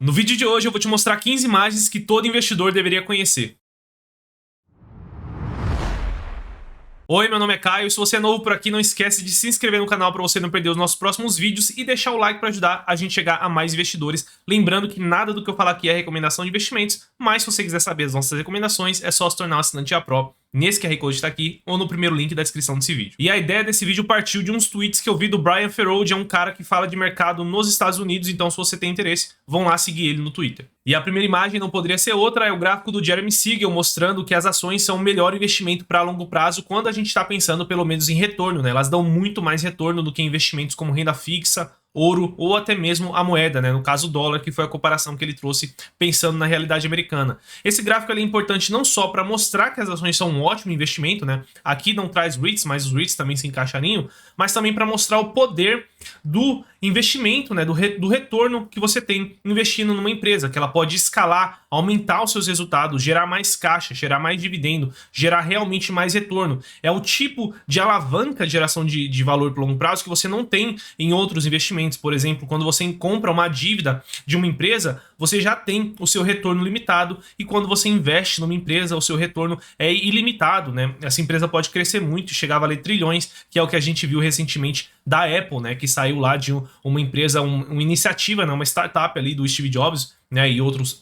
No vídeo de hoje eu vou te mostrar 15 imagens que todo investidor deveria conhecer. Oi, meu nome é Caio, e se você é novo por aqui, não esquece de se inscrever no canal para você não perder os nossos próximos vídeos e deixar o like para ajudar a gente chegar a mais investidores. Lembrando que nada do que eu falar aqui é recomendação de investimentos, mas se você quiser saber as nossas recomendações, é só se tornar um assinante A Pro nesse QR Code está aqui ou no primeiro link da descrição desse vídeo. E a ideia desse vídeo partiu de uns tweets que eu vi do Brian Feroldi, é um cara que fala de mercado nos Estados Unidos, então se você tem interesse, vão lá seguir ele no Twitter. E a primeira imagem não poderia ser outra, é o gráfico do Jeremy Siegel mostrando que as ações são o melhor investimento para longo prazo quando a gente está pensando pelo menos em retorno, né? Elas dão muito mais retorno do que investimentos como renda fixa, ouro ou até mesmo a moeda, né? No caso o dólar, que foi a comparação que ele trouxe pensando na realidade americana. Esse gráfico é importante não só para mostrar que as ações são um ótimo investimento, né? Aqui não traz REITs, mas os REITs também se encaixariam, mas também para mostrar o poder do investimento, né? Do retorno que você tem investindo numa empresa, que ela pode escalar, aumentar os seus resultados, gerar mais caixa, gerar mais dividendo, gerar realmente mais retorno. É o tipo de alavanca de geração de valor por longo prazo que você não tem em outros investimentos. Por exemplo, quando você compra uma dívida de uma empresa, você já tem o seu retorno limitado, e quando você investe numa empresa, o seu retorno é ilimitado, né? Essa empresa pode crescer muito e chegar a valer trilhões, que é o que a gente viu recentemente da Apple, né? Que saiu lá de uma empresa, uma iniciativa, né? Uma startup ali do Steve Jobs, né, e outros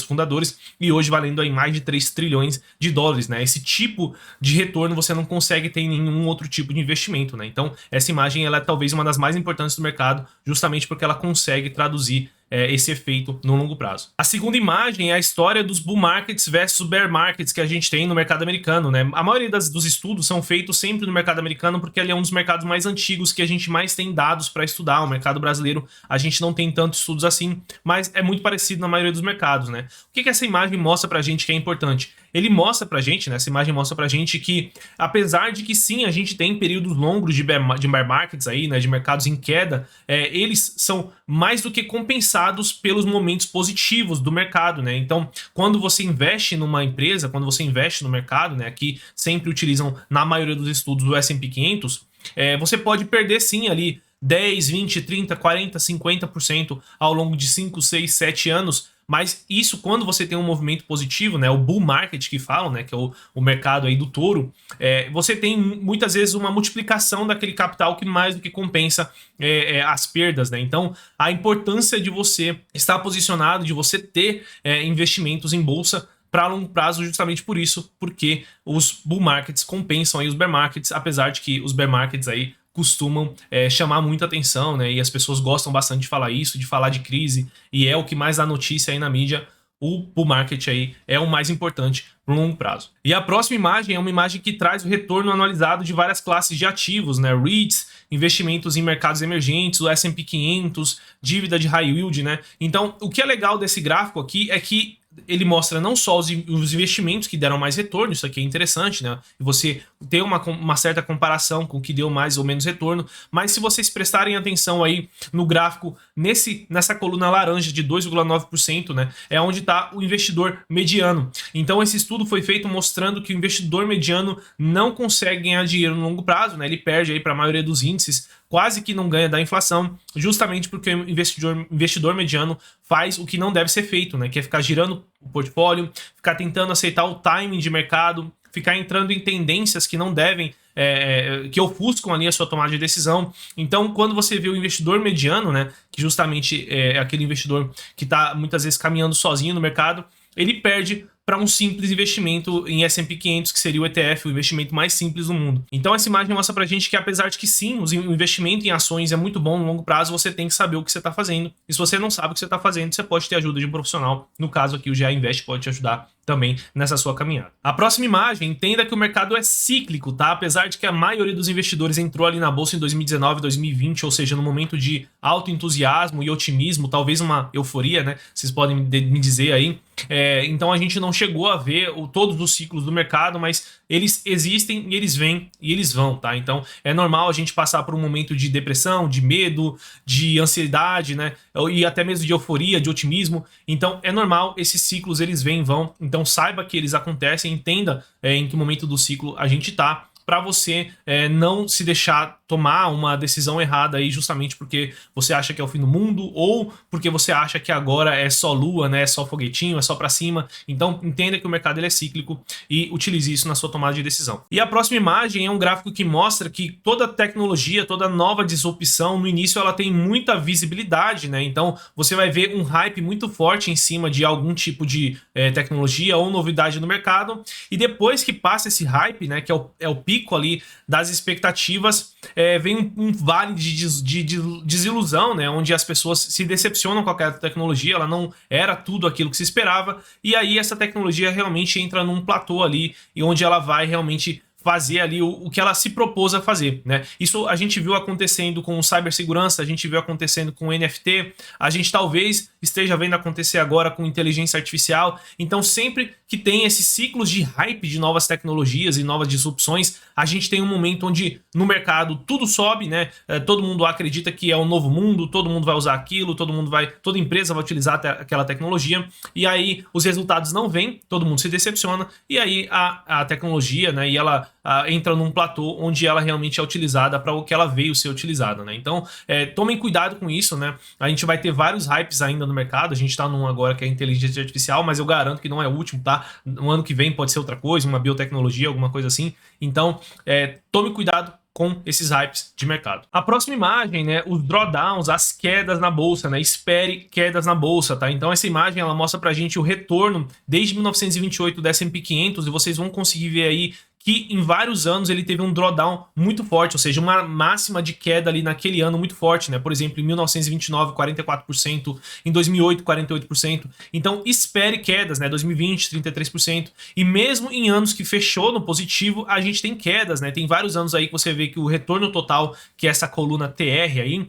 fundadores, e hoje valendo aí mais de 3 trilhões de dólares, né? Esse tipo de retorno você não consegue ter em nenhum outro tipo de investimento, né? Então, essa imagem ela é talvez uma das mais importantes do mercado, justamente porque ela consegue traduzir esse efeito no longo prazo. A segunda imagem é a história dos bull markets versus bear markets que a gente tem no mercado americano, né? A maioria dos estudos são feitos sempre no mercado americano porque ele é um dos mercados mais antigos que a gente mais tem dados para estudar. O mercado brasileiro a gente não tem tantos estudos assim, mas é muito parecido na maioria dos mercados, né? O que essa imagem mostra pra gente que é importante? Ele mostra pra gente, né? Essa imagem mostra pra gente que, apesar de que sim, a gente tem períodos longos de bear markets aí, né? De mercados em queda, eles são mais do que compensados pelos momentos positivos do mercado, né? Então, quando você investe numa empresa, quando você investe no mercado, né? Aqui sempre utilizam, na maioria dos estudos, o S&P 500, você pode perder sim ali 10, 20, 30, 40, 50% ao longo de 5, 6, 7 anos, mas isso quando você tem um movimento positivo, né, o bull market que falam, né, que é o mercado aí do touro, você tem muitas vezes uma multiplicação daquele capital que mais do que compensa as perdas, né? Então, a importância de você estar posicionado, de você ter investimentos em bolsa para longo prazo, justamente por isso, porque os bull markets compensam aí os bear markets, apesar de que os bear markets aí costumam chamar muita atenção, né? E as pessoas gostam bastante de falar isso, de falar de crise, e é o que mais dá notícia aí na mídia. O bull market aí é o mais importante no longo prazo. E a próxima imagem é uma imagem que traz o retorno anualizado de várias classes de ativos, né? REITs, investimentos em mercados emergentes, o S&P 500, dívida de high yield, né? Então, o que é legal desse gráfico aqui é que ele mostra não só os investimentos que deram mais retorno, isso aqui é interessante, né? E você ter uma certa comparação com o que deu mais ou menos retorno, mas se vocês prestarem atenção aí no gráfico, nessa coluna laranja de 2,9%, né? É onde está o investidor mediano. Então esse estudo foi feito mostrando que o investidor mediano não consegue ganhar dinheiro no longo prazo, né? Ele perde aí para a maioria dos índices, quase que não ganha da inflação, justamente porque o investidor mediano faz o que não deve ser feito, né? Que é ficar girando o portfólio, ficar tentando aceitar o timing de mercado, ficar entrando em tendências que não devem, que ofuscam ali a sua tomada de decisão. Então, quando você vê o investidor mediano, né? Que justamente é aquele investidor que está muitas vezes caminhando sozinho no mercado, ele perde para um simples investimento em S&P 500, que seria o ETF, o investimento mais simples do mundo. Então essa imagem mostra pra gente que, apesar de que sim, o investimento em ações é muito bom no longo prazo, você tem que saber o que você está fazendo. E se você não sabe o que você está fazendo, você pode ter ajuda de um profissional. No caso aqui, o GA Invest pode te ajudar também nessa sua caminhada. A próxima imagem, entenda que o mercado é cíclico, tá? Apesar de que a maioria dos investidores entrou ali na bolsa em 2019, 2020, ou seja, no momento de alto entusiasmo e otimismo, talvez uma euforia, né? Vocês podem me dizer aí. Então a gente não chegou a ver todos os ciclos do mercado, mas eles existem e eles vêm e eles vão, tá? Então é normal a gente passar por um momento de depressão, de medo, de ansiedade, né? E até mesmo de euforia, de otimismo. Então é normal, esses ciclos eles vêm e vão. Então saiba que eles acontecem, entenda em que momento do ciclo a gente tá. para você não se deixar tomar uma decisão errada aí justamente porque você acha que é o fim do mundo ou porque você acha que agora é só lua, né, é só foguetinho, é só para cima. Então entenda que o mercado ele é cíclico e utilize isso na sua tomada de decisão. E a próxima imagem é um gráfico que mostra que toda tecnologia, toda nova disrupção, no início ela tem muita visibilidade, né? Então você vai ver um hype muito forte em cima de algum tipo de tecnologia ou novidade no mercado, e depois que passa esse hype, né, que é o pico ali das expectativas, vem um vale de desilusão, né, onde as pessoas se decepcionam com aquela tecnologia, ela não era tudo aquilo que se esperava, e aí essa tecnologia realmente entra num platô ali, e onde ela vai realmente fazer ali o que ela se propôs a fazer, né? Isso a gente viu acontecendo com cibersegurança, a gente viu acontecendo com NFT, a gente talvez esteja vendo acontecer agora com inteligência artificial. Então sempre que tem esses ciclos de hype de novas tecnologias e novas disrupções, a gente tem um momento onde no mercado tudo sobe, né? Todo mundo acredita que é o novo mundo, todo mundo vai usar aquilo, toda empresa vai utilizar aquela tecnologia, e aí os resultados não vêm, todo mundo se decepciona, e aí a tecnologia, né, e ela entra num platô onde ela realmente é utilizada para o que ela veio ser utilizada, né? Então, tomem cuidado com isso, né? A gente vai ter vários hypes ainda no mercado, a gente tá num agora que é inteligência artificial, mas eu garanto que não é o último, tá? No ano que vem pode ser outra coisa, uma biotecnologia, alguma coisa assim. Então, tome cuidado com esses hypes de mercado. A próxima imagem, né, os drawdowns, as quedas na bolsa, né, espere quedas na bolsa, tá? Então essa imagem ela mostra pra gente o retorno desde 1928 do S&P 500 e vocês vão conseguir ver aí que em vários anos ele teve um drawdown muito forte, ou seja, uma máxima de queda ali naquele ano muito forte, né? Por exemplo, em 1929, 44%, em 2008, 48%. Então, espere quedas, né? 2020, 33%. E mesmo em anos que fechou no positivo, a gente tem quedas, né? Tem vários anos aí que você vê que o retorno total, que é essa coluna TR aí,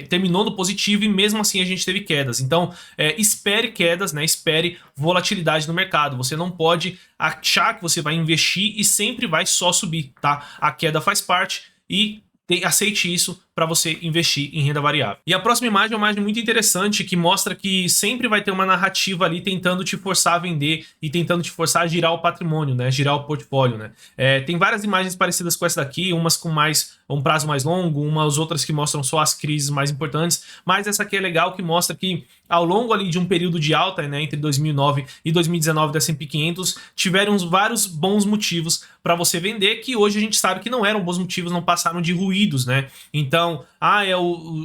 terminou no positivo e mesmo assim a gente teve quedas. Então, espere quedas, né? Espere volatilidade no mercado. Você não pode achar que você vai investir e sempre vai só subir, tá? A queda faz parte e aceite isso para você investir em renda variável. E a próxima imagem é uma imagem muito interessante que mostra que sempre vai ter uma narrativa ali tentando te forçar a vender e tentando te forçar a girar o patrimônio, né? Girar o portfólio, né? Tem várias imagens parecidas com essa daqui, umas com um prazo mais longo, umas outras que mostram só as crises mais importantes, mas essa aqui é legal que mostra que ao longo ali de um período de alta, né, entre 2009 e 2019 do S&P 500, tiveram vários bons motivos para você vender, que hoje a gente sabe que não eram bons motivos, não passaram de ruídos, né? Então, é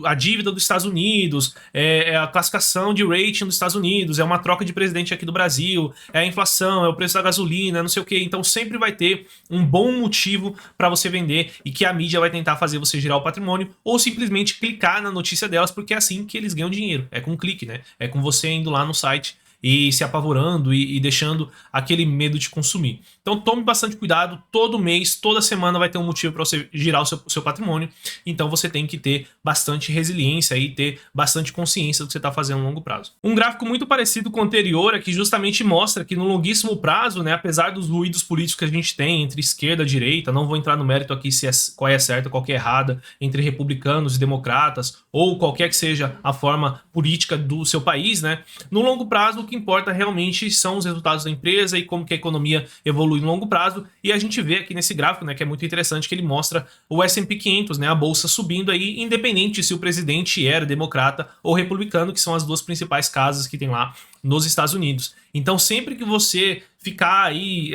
a dívida dos Estados Unidos, é a classificação de rating dos Estados Unidos, é uma troca de presidente aqui do Brasil, é a inflação, é o preço da gasolina, não sei o que. Então sempre vai ter um bom motivo para você vender e que a mídia vai tentar fazer você girar o patrimônio ou simplesmente clicar na notícia delas, porque é assim que eles ganham dinheiro, é com um clique, né? É com você indo lá no site e se apavorando e deixando aquele medo de consumir. Então tome bastante cuidado, todo mês, toda semana vai ter um motivo para você girar o seu patrimônio, então você tem que ter bastante resiliência e ter bastante consciência do que você está fazendo a longo prazo. Um gráfico muito parecido com o anterior é que justamente mostra que no longuíssimo prazo, né, apesar dos ruídos políticos que a gente tem entre esquerda e direita, não vou entrar no mérito aqui qual é certa, qual é errada, entre republicanos e democratas, ou qualquer que seja a forma política do seu país, né, no longo prazo o que importa realmente são os resultados da empresa e como que a economia evolui no longo prazo, e a gente vê aqui nesse gráfico, né, que é muito interessante, que ele mostra o S&P 500, né, a bolsa subindo aí, independente se o presidente era democrata ou republicano, que são as duas principais casas que tem lá nos Estados Unidos. Então sempre que você ficar aí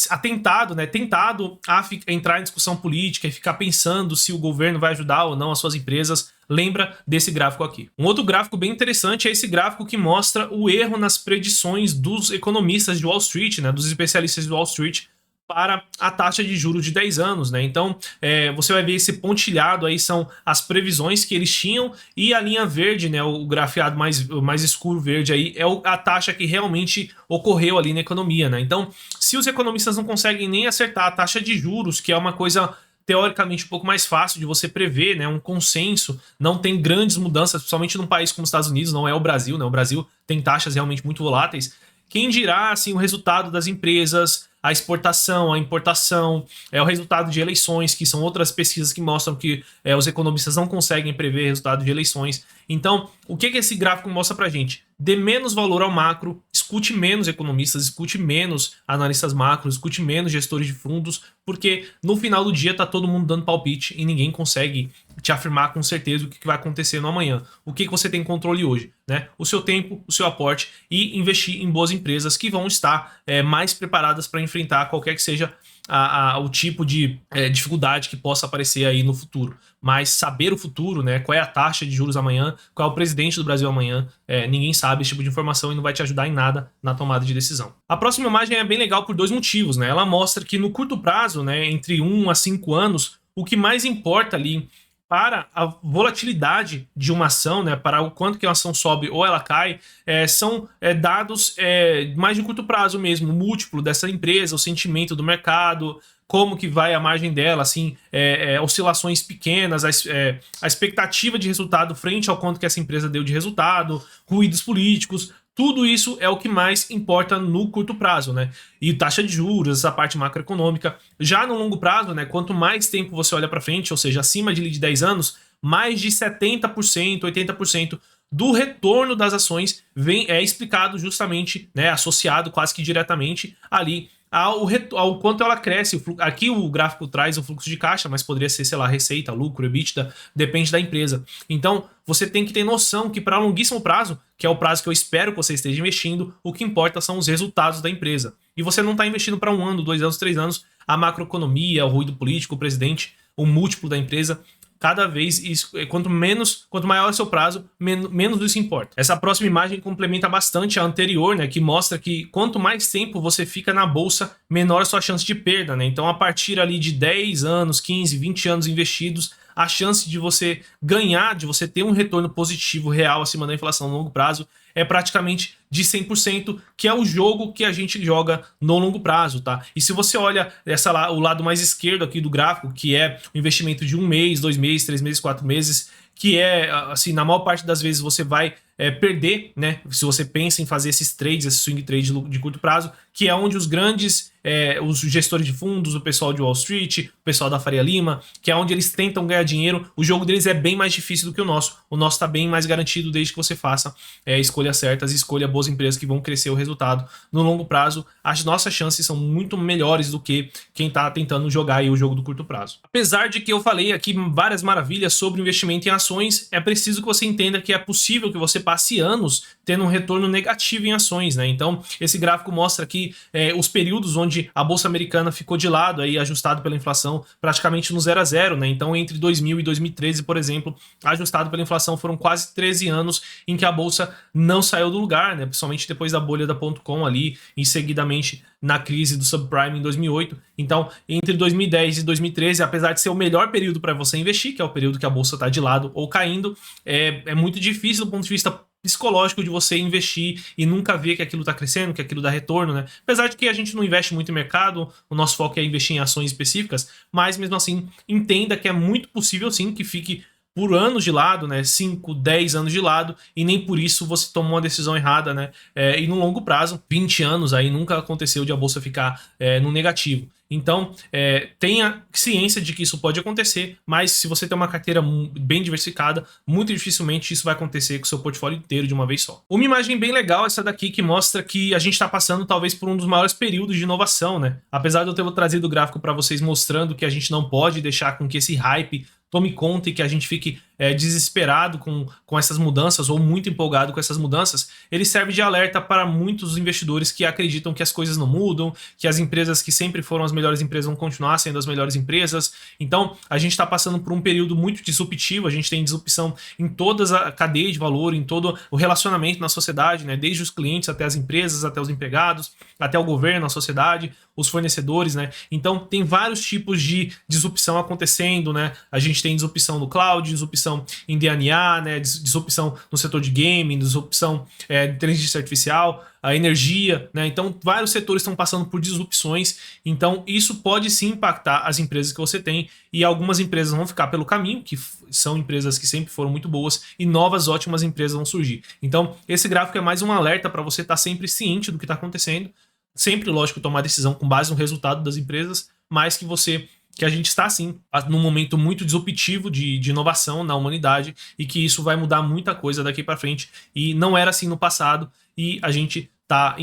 atentado, né, tentado a entrar em discussão política e ficar pensando se o governo vai ajudar ou não as suas empresas, lembra desse gráfico aqui. Um outro gráfico bem interessante é esse gráfico que mostra o erro nas predições dos economistas de Wall Street, né, dos especialistas de Wall Street, para a taxa de juros de 10 anos, né? Então, você vai ver esse pontilhado aí, são as previsões que eles tinham, e a linha verde, né, o grafiado mais escuro verde aí, é a taxa que realmente ocorreu ali na economia, né? Então, se os economistas não conseguem nem acertar a taxa de juros, que é uma coisa teoricamente um pouco mais fácil de você prever, né, um consenso, não tem grandes mudanças, principalmente num país como os Estados Unidos, não é o Brasil, né? O Brasil tem taxas realmente muito voláteis. Quem dirá, assim, o resultado das empresas, a exportação, a importação, o resultado de eleições, que são outras pesquisas que mostram que os economistas não conseguem prever resultado de eleições. Então, o que esse gráfico mostra pra gente? Dê menos valor ao macro, escute menos economistas, escute menos analistas macros, escute menos gestores de fundos, porque no final do dia tá todo mundo dando palpite e ninguém consegue te afirmar com certeza o que vai acontecer no amanhã. O que você tem controle hoje, né? O seu tempo, o seu aporte e investir em boas empresas que vão estar mais preparadas para enfrentar qualquer que seja o tipo de dificuldade que possa aparecer aí no futuro. Mas saber o futuro, né? Qual é a taxa de juros amanhã, qual é o presidente do Brasil amanhã, ninguém sabe esse tipo de informação e não vai te ajudar em nada na tomada de decisão. A próxima imagem é bem legal por 2 motivos, né? Ela mostra que no curto prazo, né, entre 1 a 5 anos, o que mais importa ali para a volatilidade de uma ação, né, para o quanto que a ação sobe ou ela cai, são dados mais de curto prazo mesmo, o múltiplo dessa empresa, o sentimento do mercado, como que vai a margem dela, assim, oscilações pequenas, a expectativa de resultado frente ao quanto que essa empresa deu de resultado, ruídos políticos. Tudo isso é o que mais importa no curto prazo, né? E taxa de juros, essa parte macroeconômica. Já no longo prazo, né? Quanto mais tempo você olha para frente, ou seja, acima de 10 anos, mais de 70%, 80% do retorno das ações é explicado justamente, né? Associado quase que diretamente ali ao quanto ela cresce. Aqui o gráfico traz o fluxo de caixa, mas poderia ser, sei lá, receita, lucro, EBITDA, depende da empresa. Então, você tem que ter noção que para longuíssimo prazo, que é o prazo que eu espero que você esteja investindo, o que importa são os resultados da empresa. E você não está investindo para 1 ano, 2 anos, 3 anos, a macroeconomia, o ruído político, o presidente, o múltiplo da empresa. Cada vez, quanto maior o seu prazo, menos isso importa. Essa próxima imagem complementa bastante a anterior, né, que mostra que quanto mais tempo você fica na bolsa, menor a sua chance de perda, né? Então, a partir ali de 10 anos, 15, 20 anos investidos, a chance de você ganhar, de você ter um retorno positivo real acima da inflação no longo prazo é praticamente de 100%, que é o jogo que a gente joga no longo prazo, tá? E se você olha o lado mais esquerdo aqui do gráfico, que é o investimento de 1 mês, 2 meses, 3 meses, 4 meses, que assim, na maior parte das vezes você vai perder, né? Se você pensa em fazer esses trades, esse swing trade de curto prazo, que é onde os grandes, os gestores de fundos, o pessoal de Wall Street, o pessoal da Faria Lima, que é onde eles tentam ganhar dinheiro, o jogo deles é bem mais difícil do que o nosso. O nosso tá bem mais garantido desde que você faça escolhas certas e escolha boas empresas que vão crescer o resultado. No longo prazo, as nossas chances são muito melhores do que quem tá tentando jogar aí o jogo do curto prazo. Apesar de que eu falei aqui várias maravilhas sobre investimento em ações, é preciso que você entenda que é possível que você passe anos tendo um retorno negativo em ações, né? Então, esse gráfico mostra aqui os períodos onde a Bolsa Americana ficou de lado, aí, ajustado pela inflação, praticamente no 0 a 0, né? Então, entre 2000 e 2013, por exemplo, ajustado pela inflação, foram quase 13 anos em que a Bolsa não saiu do lugar, né? Principalmente depois da bolha da .com ali, e seguidamente na crise do subprime em 2008. Então, entre 2010 e 2013, apesar de ser o melhor período para você investir, que é o período que a bolsa está de lado ou caindo, é muito difícil do ponto de vista psicológico de você investir e nunca ver que aquilo está crescendo, que aquilo dá retorno, né? Apesar de que a gente não investe muito em mercado, o nosso foco é investir em ações específicas, mas mesmo assim, entenda que é muito possível sim que fique por anos de lado, né? 5, 10 anos de lado, e nem por isso você tomou uma decisão errada, né? E no longo prazo, 20 anos aí, nunca aconteceu de a bolsa ficar no negativo. Então, tenha ciência de que isso pode acontecer, mas se você tem uma carteira bem diversificada, muito dificilmente isso vai acontecer com o seu portfólio inteiro de uma vez só. Uma imagem bem legal, essa daqui, que mostra que a gente está passando talvez por um dos maiores períodos de inovação, né? Apesar de eu ter trazido o gráfico para vocês mostrando que a gente não pode deixar com que esse hype tome conta e que a gente fique desesperado com essas mudanças ou muito empolgado com essas mudanças, ele serve de alerta para muitos investidores que acreditam que as coisas não mudam, que as empresas que sempre foram as melhores empresas vão continuar sendo as melhores empresas. Então, a gente está passando por um período muito disruptivo, a gente tem disrupção em toda a cadeia de valor, em todo o relacionamento na sociedade, né? Desde os clientes até as empresas, até os empregados, até o governo, a sociedade, os fornecedores, né? Então, tem vários tipos de disrupção acontecendo, né? A gente tem disrupção no cloud, disrupção em DNA, né? Disrupção no setor de gaming, disrupção de inteligência artificial, a energia, né? Então, vários setores estão passando por disrupções. Então, isso pode sim impactar as empresas que você tem, e algumas empresas vão ficar pelo caminho, que são empresas que sempre foram muito boas, e novas ótimas empresas vão surgir. Então, esse gráfico é mais um alerta para você estar sempre ciente do que está acontecendo. Sempre, lógico, tomar decisão com base no resultado das empresas, mas que você que a gente está, sim, num momento muito disruptivo de inovação na humanidade e que isso vai mudar muita coisa daqui para frente. E não era assim no passado e a gente tá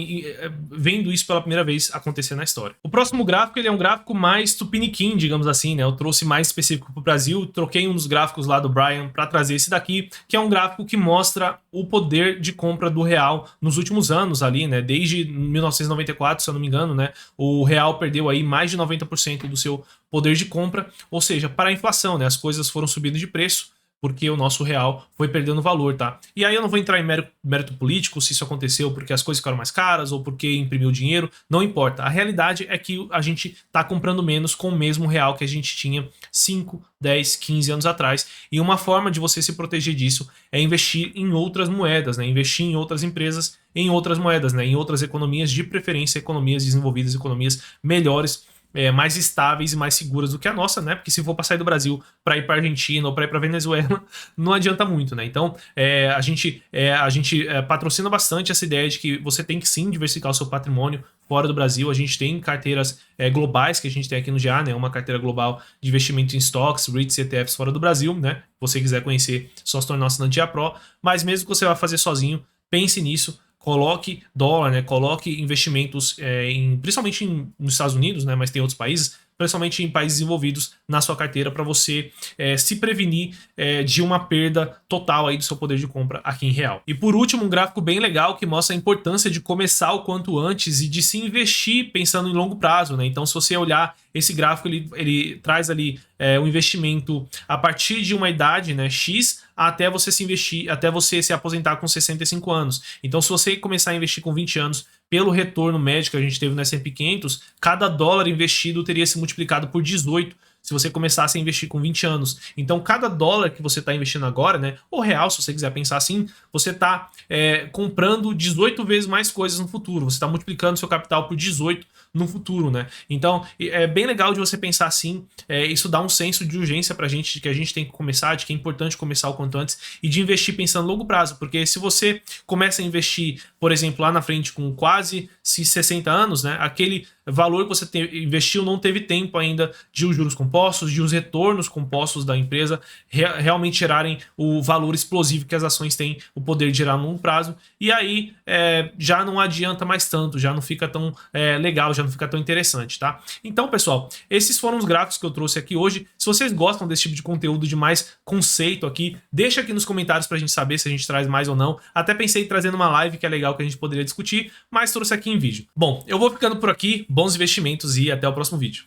vendo isso pela primeira vez acontecer na história. O próximo gráfico, ele é um gráfico mais tupiniquim, digamos assim, né? Eu trouxe mais específico para o Brasil, troquei um dos gráficos lá do Brian para trazer esse daqui, que é um gráfico que mostra o poder de compra do real nos últimos anos ali, né? Desde 1994, se eu não me engano, né? O real perdeu aí mais de 90% do seu poder de compra, ou seja, para a inflação, né? As coisas foram subindo de preço, porque o nosso real foi perdendo valor, tá? E aí eu não vou entrar em mérito político, se isso aconteceu porque as coisas ficaram mais caras ou porque imprimiu dinheiro, não importa. A realidade é que a gente tá comprando menos com o mesmo real que a gente tinha 5, 10, 15 anos atrás. E uma forma de você se proteger disso é investir em outras moedas, né? Investir em outras empresas, em outras moedas, né? Em outras economias, de preferência economias desenvolvidas, economias melhores, mais estáveis e mais seguras do que a nossa, né? Porque se for para sair do Brasil para ir para Argentina ou para ir para Venezuela, não adianta muito, né? Então, a gente patrocina bastante essa ideia de que você tem que sim diversificar o seu patrimônio fora do Brasil. A gente tem carteiras globais que a gente tem aqui no GA, né? Uma carteira global de investimento em stocks, REITs e ETFs fora do Brasil, né? Se você quiser conhecer, só se tornar assinante GA Pro. Mas mesmo que você vá fazer sozinho, pense nisso. Coloque dólar, né? Coloque investimentos principalmente nos Estados Unidos, né? Mas tem outros países, principalmente em países desenvolvidos, na sua carteira para você se prevenir de uma perda total aí do seu poder de compra aqui em real. E por último, um gráfico bem legal que mostra a importância de começar o quanto antes e de se investir pensando em longo prazo, né? Então, se você olhar esse gráfico, ele traz ali um investimento a partir de uma idade, né, X, até você se investir, até você se aposentar com 65 anos. Então, se você começar a investir com 20 anos, pelo retorno médio que a gente teve no S&P 500, cada dólar investido teria se multiplicado por 18 se você começasse a investir com 20 anos. Então, cada dólar que você está investindo agora, né, ou real, se você quiser pensar assim, você está comprando 18 vezes mais coisas no futuro. Você está multiplicando seu capital por 18 no futuro, né? Então, é bem legal de você pensar assim. Isso dá um senso de urgência pra gente, de que a gente tem que começar, de que é importante começar o quanto antes e de investir pensando a longo prazo. Porque se você começa a investir, por exemplo, lá na frente com quase 60 anos, né? Aquele valor que você investiu não teve tempo ainda de os juros compostos, de os retornos compostos da empresa realmente gerarem o valor explosivo que as ações têm o poder de gerar no longo prazo. E aí já não adianta mais tanto, já não fica tão legal, já não fica tão interessante, tá? Então, pessoal, esses foram os gráficos que eu trouxe aqui hoje. Se vocês gostam desse tipo de conteúdo, de mais conceito aqui, deixa aqui nos comentários pra gente saber se a gente traz mais ou não. Até pensei em trazer numa live que é legal que a gente poderia discutir, mas trouxe aqui em vídeo. Bom, eu vou ficando por aqui. Bons investimentos e até o próximo vídeo.